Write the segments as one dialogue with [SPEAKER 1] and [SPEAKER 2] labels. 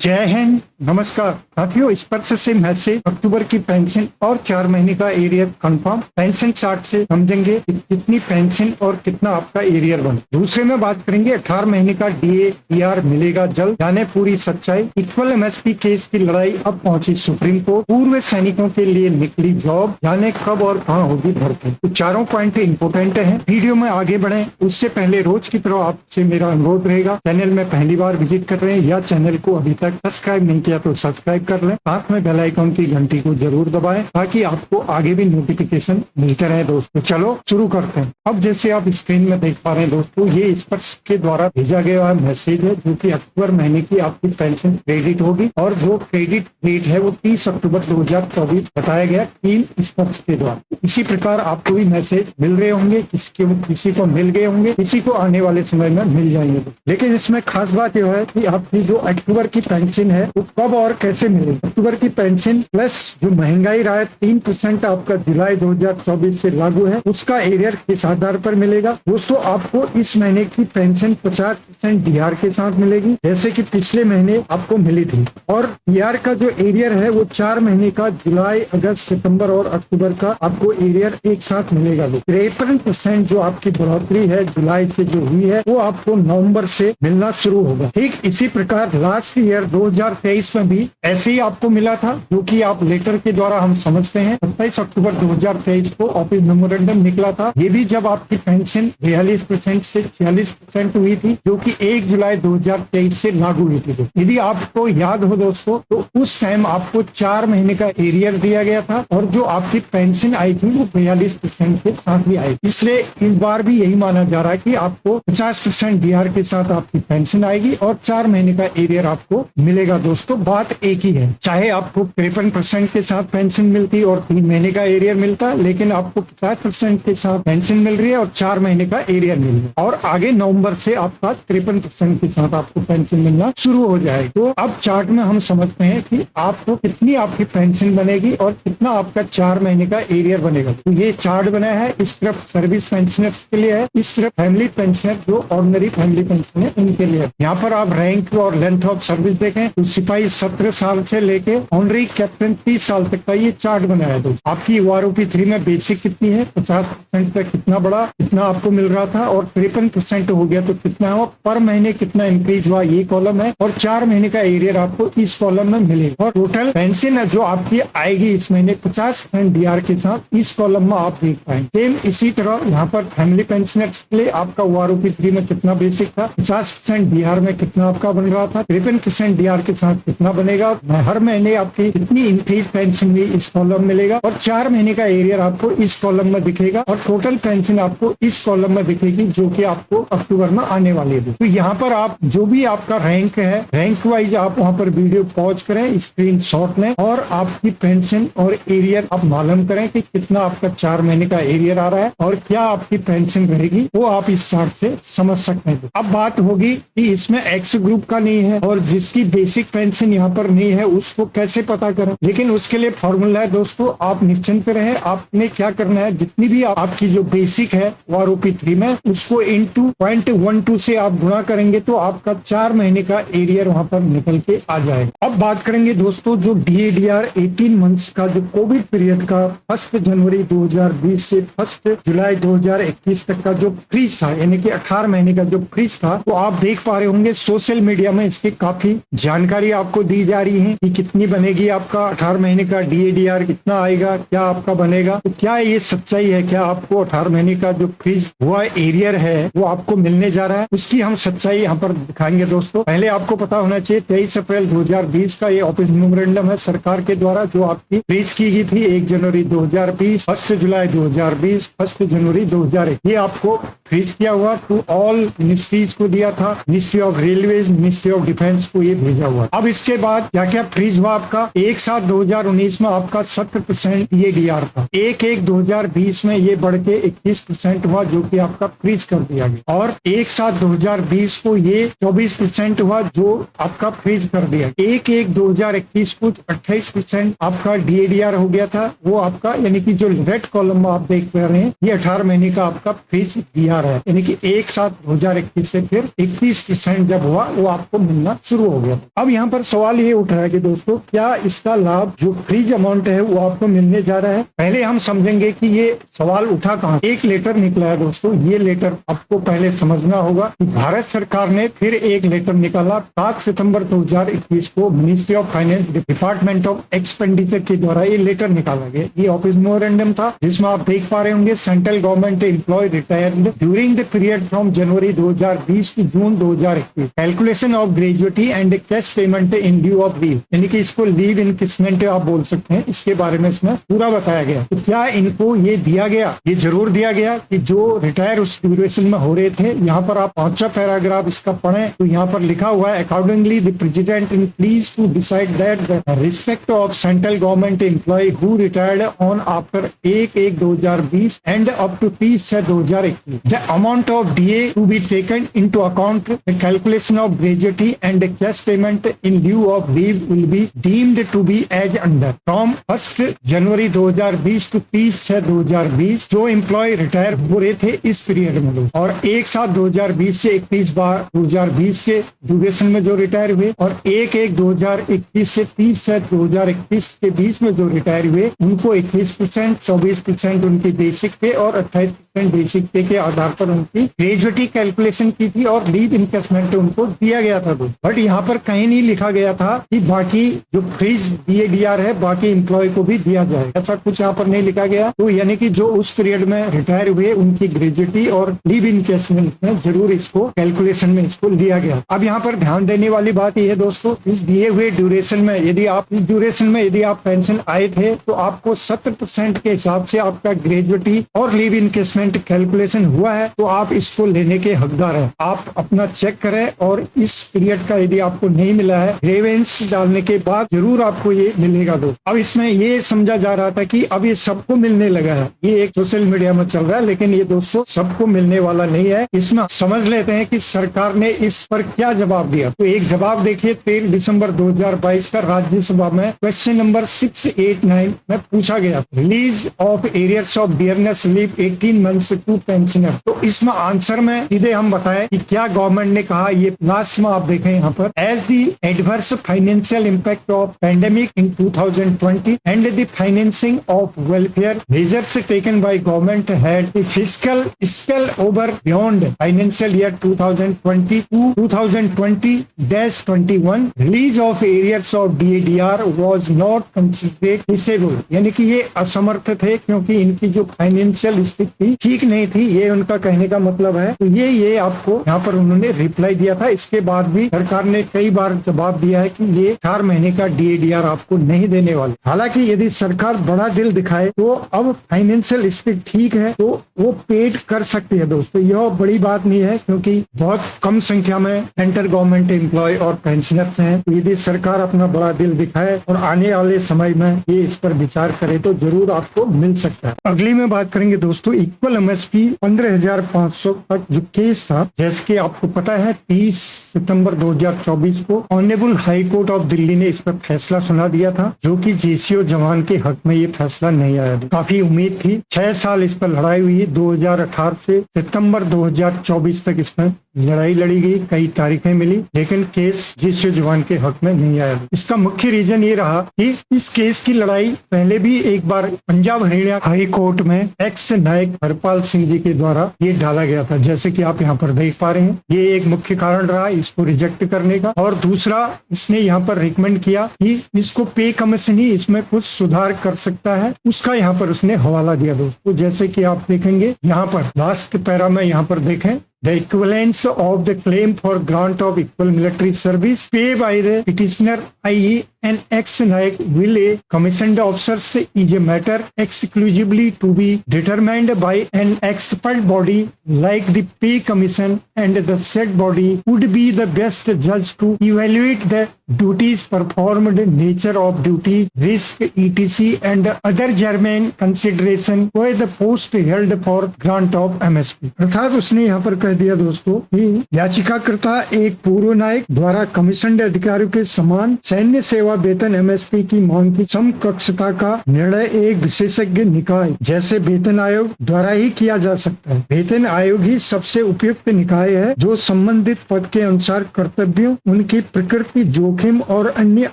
[SPEAKER 1] जय हिंद, नमस्कार साथियों। स्पर्श से मैसेज अक्टूबर की पेंशन और 4 महीने का एरियर कंफर्म। पेंशन चार्ट से समझेंगे कि कितनी पेंशन और कितना आपका एरियर बने। दूसरे में बात करेंगे 18 महीने का डीए डीआर मिलेगा जल्द, जाने पूरी सच्चाई। इक्वल एमएसपी केस की लड़ाई अब पहुंची सुप्रीम कोर्ट। पूर्व सैनिकों के लिए निकली जॉब, जाने कब और कहां होगी भर्ती। तो चारों पॉइंट इंपोर्टेंट है। वीडियो में आगे बढ़े उससे पहले रोज की तरह आपसे मेरा अनुरोध रहेगा, चैनल में पहली बार विजिट कर रहे हैं या चैनल को अभी तक सब्सक्राइब नहीं किया तो सब्सक्राइब कर लें, साथ में बेल आइकन की घंटी को जरूर दबाएं ताकि आपको आगे भी नोटिफिकेशन मिलते रहे। दोस्तों चलो शुरू करते हैं। अब जैसे आप स्क्रीन में देख पा रहे हैं दोस्तों, ये स्पर्श के द्वारा भेजा गया मैसेज है जो कि अक्टूबर महीने की आपकी पेंशन क्रेडिट होगी और जो क्रेडिट डेट है वो 30 अक्टूबर 2024 बताया गया टीम स्पर्श के द्वारा। इसी प्रकार आपको भी मैसेज मिल रहे होंगे, किसी को मिल गए होंगे, किसी को आने वाले समय में मिल जाएंगे। लेकिन इसमें खास बात यह है कि आपकी जो अक्टूबर की पेंशन है वो कब और कैसे मिलेगी। अक्टूबर की पेंशन प्लस जो महंगाई राहत 3% आपका जुलाई 2024 से लागू है उसका एरियर किस आधार पर मिलेगा। दोस्तों आपको इस महीने की पेंशन 50% डीआर के साथ मिलेगी जैसे कि पिछले महीने आपको मिली थी, और डीआर का जो एरियर है वो 4 महीने का जुलाई अगस्त सितंबर और अक्टूबर का आपको एरियर एक साथ मिलेगा। 53% जो आपकी बढ़ोतरी है जुलाई से जो हुई है वो आपको नवंबर से मिलना शुरू होगा। ठीक इसी प्रकार लास्ट ईयर 2023 में भी ऐसे ही आपको मिला था, जो कि आप लेटर के द्वारा हम समझते हैं 27 अक्टूबर 2023 को ऑफिस मेमोरेंडम निकला था। ये भी जब आपकी पेंशन 42% से 46% हुई थी जो कि 1 जुलाई 2023 से लागू हुई थी। यदि आपको याद हो दोस्तों तो उस टाइम आपको 4 महीने का एरियर दिया गया था और जो आपकी पेंशन आई थी वो 42% के साथ ही आई। इसलिए इस बार भी यही माना जा रहा है कि आपको 50% डीआर के साथ आपकी पेंशन आएगी और 4 महीने का एरियर आपको मिलेगा। दोस्तों बात एक ही है, चाहे आपको 53% के साथ पेंशन मिलती और 3 महीने का एरियर मिलता, लेकिन आपको 50% के साथ पेंशन मिल रही है और 4 महीने का एरियर मिल रहा है और आगे नवंबर से आपका 53% के साथ आपको पेंशन मिलना शुरू हो जाएगी। तो अब चार्ट में हम समझते हैं कि आपको कितनी आपकी पेंशन बनेगी और कितना आपका 4 महीने का एरियर बनेगा। तो ये चार्ट बनाया है, इस तरफ सर्विस पेंशनर्स के लिए है, इस तरफ फैमिली पेंशनर जो ऑर्डिनरी फैमिली पेंशन है उनके लिए। यहाँ पर आप रैंक और लेंथ ऑफ सर्विस देखें तो सिपाही 17 साल से लेके ऑनरी कैप्टन 30 साल तक का ये चार्ट बनाया है। आपकी OROP 3 में बेसिक कितनी है, 50% तक कितना बढ़ा, कितना आपको मिल रहा था और 53% हो गया तो कितना हुआ, पर महीने कितना इंक्रीज हुआ ये कॉलम है और 4 महीने का एरियर आपको इस कॉलम में मिलेगा। और टोटल पेंशन जो आपकी आएगी इस महीने 50% डीआर के साथ इस कॉलम में आप देख पाएंगे। सेम इसी तरह यहाँ पर फैमिली पेंशनर्स के लिए आपका OROP 3 में कितना बेसिक था, 50% डीआर में कितना आपका बन रहा था, 53% डीआर के साथ कितना बनेगा, हर महीने आपकी कितनी इंक्रीज पेंशन हुई इस कॉलम मिलेगा और 4 महीने का एरियर आपको इस कॉलम में दिखेगा और टोटल पेंशन आपको इस कॉलम में दिखेगी जो कि आपको अक्टूबर में आने वाली है। तो यहाँ पर आप जो भी आपका रैंक है, रैंक वाइज आप वहाँ पर वीडियो पॉज करें, स्क्रीन शॉट लें और आपकी पेंशन और एरियर आप मालूम करें कि कितना आपका 4 महीने का एरियर आ रहा है और क्या आपकी पेंशन रहेगी, वो आप इस चार्ट से समझ सकते हैं। अब बात होगी कि इसमें एक्स ग्रुप का नहीं है और जिसकी बेसिक पेंशन यहाँ पर नहीं है उसको कैसे पता करें, लेकिन उसके लिए फॉर्मूला है दोस्तों। आप निश्चिंत रहें, आपने क्या करना है, जितनी भी आपकी जो बेसिक है OROP 3 में उसको into 0.12 से आप गुणा करेंगे तो आपका 4 महीने का एरियर वहां पर निकल के आ जाएगा। अब बात करेंगे दोस्तों जो DADR 18 मंथ्स का जो कोविड पीरियड का 1 जनवरी 2020 से 1 जुलाई 2021 तक का जो फ्रीज था, यानी कि 18 महीने का जो फ्रीज था, वो आप देख पा रहे होंगे सोशल मीडिया में इसकी काफी जानकारी आपको दी जा रही है कि कितनी बनेगी आपका 18 महीने का DADR, कितना आएगा, क्या आपका बनेगा। तो क्या ये सच्चाई है, क्या आपको 18 महीने का जो फ्रीज हुआ एरियर है वो आपको मिलने जा रहा है, उसकी हम सच्चाई यहाँ पर दिखाएंगे दोस्तों। पहले आपको पता होना चाहिए 23 अप्रैल 2020 का ये ऑफिस मेमोरेंडम है सरकार के द्वारा जो आपकी फ्रीज की गई थी 1 जनवरी 2020, 1 जुलाई 2020, 1 जनवरी 2001। ये आपको फ्रीज किया हुआ टू ऑल मिनिस्ट्रीज को दिया था, ministry of railways, ministry of defence को ये भेजा हुआ। अब इसके बाद क्या क्या फ्रीज हुआ आपका, 1/7/2019 में आपका 70% ये डीआर था, 1/1/2020 में ये बढ़ के 21% हुआ जो कि आपका फ्रीज कर दिया गया, और 1/7/2020 को ये 24% हुआ जो आपका फ्रीज कर दिया, 1/1/2021 को 28% आपका DADR हो गया था वो आपका, यानी कि जो रेड कॉलम में आप देख पा रहे हैं ये 18 महीने का आपका फ्रीज डीआर है, यानी कि 1/7/2021 से फिर 21% जब हुआ वो आपको मिलना शुरू हो गया। अब यहाँ पर सवाल ये उठ रहा है कि दोस्तों क्या इसका लाभ जो फ्रीज अमाउंट है वो आपको मिलने जा रहा है। पहले हम समझेंगे कि ये सवाल उठा कहां। एक लेटर निकला है दोस्तों, ये लेटर आपको पहले समझना होगा कि भारत सरकार ने फिर एक लेटर निकाला 7 सितंबर 2021 को ministry of finance department of expenditure के द्वारा ये लेटर निकाला गया। ये ऑफिस मेमोरेंडम था जिसमें आप देख पा रहे होंगे central government employ retired during the period from January 2020 to June 2021 calculation of gratuity and cash payment in due of leave, यानी कि इसको लीव इनकेसमेंट आप बोल सकते हैं। इसके बारे में इसमें पूरा बताया गया। तो क्या इनको ये दिया गया, ये जरूर दिया गया कि जो रिटायर उस ड्यूरेशन में हो रहे थे। यहाँ पर आप 5वां पैराग्राफ इसका पढ़ें तो यहाँ पर लिखा हुआ है accordingly the president is pleased to decide that the respect of central government employ who retired on after 1/1/2020 and up to 30/6/2021 the amount of DA to be taken into account the calculation of gratuity and cash payment in due of leave will be deemed to be as under from 1 January 2020 to 30/6/2020 जो employ retire हो रहे थे इस period में लोग, और एक साथ 2020 से 31/2020 के ड्यूरेशन में जो रिटायर हुए, और 1/1/2021 से 30/6/2021 के बीच में जो रिटायर हुए उनको 21%, 24% उनकी बेसिक पे और 28% बेसिक पे के आधार पर उनकी ग्रेजुएटी कैलकुलेशन की थी और लीव इनकेसमेंट उनको दिया गया था। बट यहाँ पर कहीं नहीं लिखा गया था कि बाकी जो फ्रीज DADR है बाकी एम्प्लॉय को भी दिया जाए, ऐसा कुछ यहाँ पर नहीं लिखा गया। तो यानी कि जो उस पीरियड में रिटायर हुए उनकी ग्रेजुएटी और लीव इनकेसमेंट में जरूर इसको कैलकुलेशन में इसको लिया गया। अब यहाँ पर ध्यान देने वाली बात यह है दोस्तों, इस दिए हुए ड्यूरेशन में यदि आप इस ड्यूरेशन में यदि आप पेंशन आए थे तो आपको 70% के हिसाब से आपका ग्रेजुएटी और लीव इनकेसमेंट कैलकुलेशन हुआ है तो आप इसको लेने के हकदार हैं। आप अपना चेक करें और इस पीरियड का यदि आपको नहीं मिला है ग्रेवेंस डालने के बाद जरूर आपको ये मिलेगा दोस्तों। अब इसमें ये समझा जा रहा था कि अब ये सबको मिलने लगा है, ये एक सोशल मीडिया में चल रहा है, लेकिन ये दोस्तों सबको मिलने वाला नहीं है। इसमें समझ लेते हैं कि सरकार ने इस पर क्या जवाब दिया। तो एक जवाब देखिए 13 दिसंबर 2022 का राज्यसभा में क्वेश्चन नंबर 689 में पूछा गया, release of arrears of dearness leave 18 months to pensioner. तो इसमें आंसर में सीधे हम बताएं कि क्या गवर्नमेंट ने कहा। ये लास्ट में आप देखें यहाँ पर as the adverse financial impact of pandemic in 2020 and the financing of welfare measures taken by government had the fiscal spill over beyond financial year 2020 to 2020-21 release of arrears of DADR was not considered desirable, यानी कि ये असमर्थ थे क्योंकि इनकी जो financial स्थिति ठीक नहीं थी, ये उनका कहने का मतलब है। तो ये आपको यहाँ पर उन्होंने रिप्लाई दिया था। इसके बाद भी सरकार ने कई बार जवाब दिया है कि ये 4 महीने का DADR आपको नहीं देने वाले। हालांकि यदि सरकार बड़ा दिल दिखाए तो अब फाइनेंशियल स्थिति ठीक है तो वो पेड कर सकती है दोस्तों। यह बड़ी बात नहीं है क्योंकि बहुत कम संख्या में सेंट्रल गवर्नमेंट एम्प्लॉय और पेंशनर्स हैं। तो यदि सरकार अपना बड़ा दिल दिखाए और आने वाले समय में ये इस पर विचार करे तो जरूर आपको मिल सकता है। अगली में बात करेंगे दोस्तों इक्वल MSP 15,500 तक जो केस था, जैसे कि आपको पता है 30 सितंबर 2024 को honourable high court of Delhi ने इस पर फैसला सुना दिया था, जो कि JCO जवान के हक में ये फैसला नहीं आया। काफी उम्मीद थी, 6 साल इस पर लड़ाई हुई, 2018 से सितंबर 2024 तक इसमें लड़ाई लड़ी गई, कई तारीखें मिली, लेकिन केस JCO जवान के हक में नहीं आया। इसका मुख्य रीजन ये रहा कि इस केस की लड़ाई पहले भी एक बार पंजाब हरियाणा हाई कोर्ट में एक्स नायक हरपाल सिंह जी के द्वारा ये डाला गया था, जैसे कि आप यहाँ पर देख पा रहे हैं। ये एक मुख्य कारण रहा इसको रिजेक्ट करने का। और दूसरा, इसने यहाँ पर रिकमेंड किया कि इसको पे कमीशन ही इसमें कुछ सुधार कर सकता है, उसका यहाँ पर उसने हवाला दिया दोस्तों। जैसे कि आप देखेंगे यहाँ पर लास्ट पैरा में यहाँ पर देखें, The equivalence of the claim for grant of equal military service paid by the petitioner, i.e. an ex-naik, will a commissioned officers is a matter exclusively to be determined by an expert body like the pay commission, and the said body would be the best judge to evaluate the duties performed, nature of duties, risk, etc. and other germane consideration by the post held for grant of MSP। अर्थात उसने यहाँ पर कह दिया दोस्तों कि याचिकाकर्ता एक पूर्व नायक द्वारा कमीशन अधिकारियों के समान सैन्य सेवा सेवा वेतन एमएसपी की मांग की समकक्षता का निर्णय एक विशेषज्ञ निकाय जैसे वेतन आयोग द्वारा ही किया जा सकता है। वेतन आयोग ही सबसे उपयुक्त निकाय है जो संबंधित पद के अनुसार कर्तव्यों, उनकी प्रकृति, जोखिम और अन्य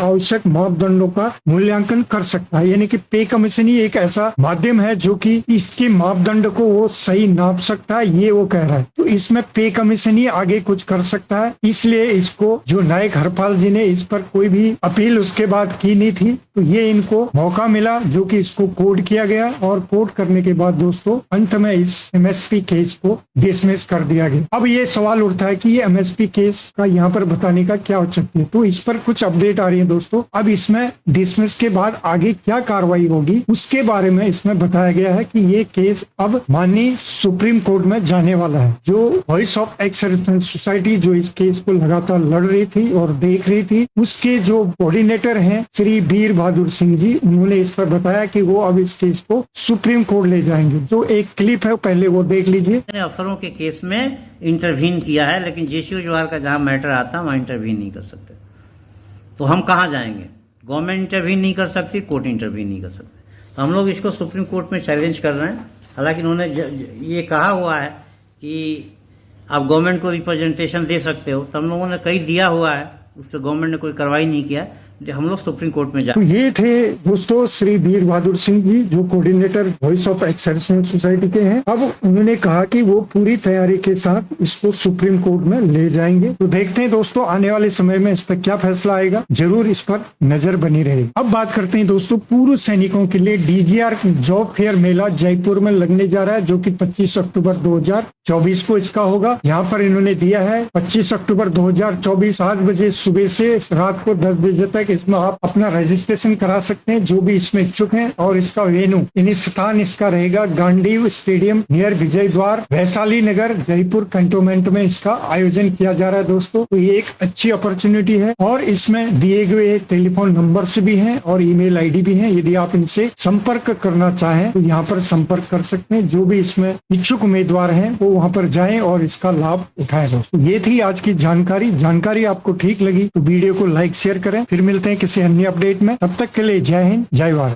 [SPEAKER 1] आवश्यक मापदंडों का मूल्यांकन कर सकता है। यानी कि पे कमीशन ही एक ऐसा माध्यम है जो कि इसके मापदंड को वो सही नाप सकता है, ये वो कह रहा है। तो इसमें पे कमीशन ही आगे कुछ कर सकता है, इसलिए इसको जो नायक हरपाल जी ने इस पर कोई भी अपील उसके बाद की नहीं थी, तो ये इनको मौका मिला जो कि इसको कोर्ट किया गया और कोर्ट करने के बाद दोस्तों अंत में इस एमएसपी केस को डिसमिस कर दिया गया। अब ये सवाल उठता है कि ये एमएसपी केस का यहाँ पर बताने का क्या औचित्य है, तो इस पर कुछ अपडेट आ रही है दोस्तों। अब इसमें डिसमिस के बाद आगे क्या कार्रवाई होगी उसके बारे में इसमें बताया गया है कि ये केस अब माननीय सुप्रीम कोर्ट में जाने वाला है। जो voice of ex serviceman society जो इस केस को लगातार लड़ रही थी और देख रही थी, उसके जो कोऑर्डिनेटर हैं श्री वीर बहादुर सिंह जी, उन्होंने इस पर बताया कि वो अब इस केस को सुप्रीम कोर्ट ले जाएंगे। जो एक क्लिप है पहले वो देख लीजिए।
[SPEAKER 2] अफसरों के केस में इंटरवीन किया है, लेकिन जेसीओ जोहार का जहां मैटर आता है वहां इंटरवीन नहीं कर सकते। तो हम कहां जाएंगे? गवर्नमेंट इंटरवीन नहीं कर सकती, कोर्ट इंटरवीन नहीं कर सकते। तो हम लोग इसको सुप्रीम कोर्ट में चैलेंज कर रहे हैं। हालांकि उन्होंने ये कहा हुआ है कि आप गवर्नमेंट को रिप्रेजेंटेशन दे सकते हो, तो हम लोगों ने कई दिया हुआ है, उस पर गवर्नमेंट ने कोई कार्रवाई नहीं किया। हम लोग सुप्रीम कोर्ट में
[SPEAKER 1] तो ये थे दोस्तों श्री वीर बहादुर सिंह जी जो coordinator voice of ex serviceman society के हैं। अब उन्होंने कहा कि वो पूरी तैयारी के साथ इसको सुप्रीम कोर्ट में ले जाएंगे। तो देखते हैं दोस्तों आने वाले समय में इस पर क्या फैसला आएगा, जरूर इस पर नजर बनी रहेगी। अब बात करते हैं दोस्तों पूर्व सैनिकों के लिए डीजीआर जॉब फेयर मेला जयपुर में लगने जा रहा है, जो कि 25 अक्टूबर 2024 को इसका होगा। यहाँ पर इन्होंने दिया है 25 अक्टूबर 2024 8 बजे सुबह से रात को 10 बजे तक इसमें आप अपना रजिस्ट्रेशन करा सकते हैं जो भी इसमें इच्छुक हैं। और इसका वेन्यू यानी स्थान इसका रहेगा गांडीव स्टेडियम नियर विजय द्वार, वैशाली नगर, जयपुर कंटोनमेंट में इसका आयोजन किया जा रहा है दोस्तों। तो ये एक अच्छी अपॉर्चुनिटी है और इसमें दिए गए टेलीफोन नंबर्स भी हैं और ईमेल आईडी भी है। यदि आप इनसे संपर्क करना चाहें तो यहाँ पर संपर्क कर सकते हैं। जो भी इसमें इच्छुक उम्मीदवार हैं वो वहाँ पर जाएं और इसका लाभ उठाएं दोस्तों। ये थी आज की जानकारी आपको ठीक लगी तो वीडियो को लाइक शेयर करें। फिर मिलते हैं किसी अन्य अपडेट में, तब तक के लिए जय हिंद जय भारत।